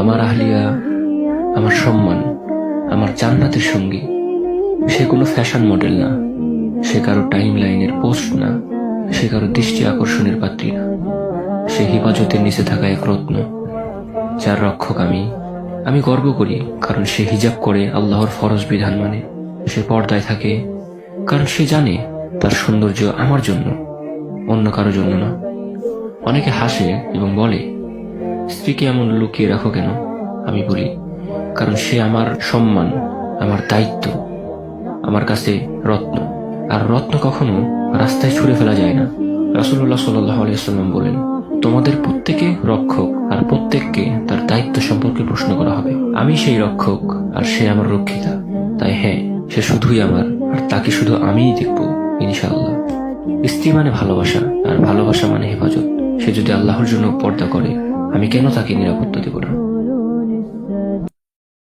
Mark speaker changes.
Speaker 1: আমার আহলিয়া, আমার সম্মান, আমার জান্নাতের সঙ্গী। সে কোনো ফ্যাশন মডেল না, সে কারো টাইম লাইনের পোস্ট না, সে কারো দৃষ্টি আকর্ষণের পাত্রী না। সে হিফাজতের নিচে থাকা এক রত্ন, যার রক্ষক আমি গর্ব করি, কারণ সে হিজাব করে আল্লাহর ফরজ বিধান মানে। সে পর্দায় থাকে কারণ সে জানে তার সৌন্দর্য আমার জন্য, অন্য কারো জন্য না। অনেকে হাসে এবং বলে, স্ত্রীকে এমন লুকিয়ে রাখো কেন? আমি বলি, কারণ সে আমার সম্মান, আমার দায়িত্ব, আমার কাছে রত্ন। আর রত্ন কখনো রাস্তায় ছুঁড়ে ফেলা যায় না। রাসূলুল্লাহ সাল্লাল্লাহু আলাইহি ওয়াসাল্লাম বলেন, তোমাদের প্রত্যেকে রক্ষক, আর প্রত্যেককে তার দায়িত্ব সম্পর্কে প্রশ্ন করা হবে। আমি সেই রক্ষক আর সে আমার রক্ষিতা। তাই হ্যাঁ, সে শুধুই আমার, আর তাকে শুধু আমিই দেখব ইনশাআল্লাহ। স্ত্রী মানে ভালোবাসা, আর ভালোবাসা মানে হেফাজত। সে যদি আল্লাহর জন্য পর্দা করে, আমি কেন তাকে নিরাপত্তা দেব না?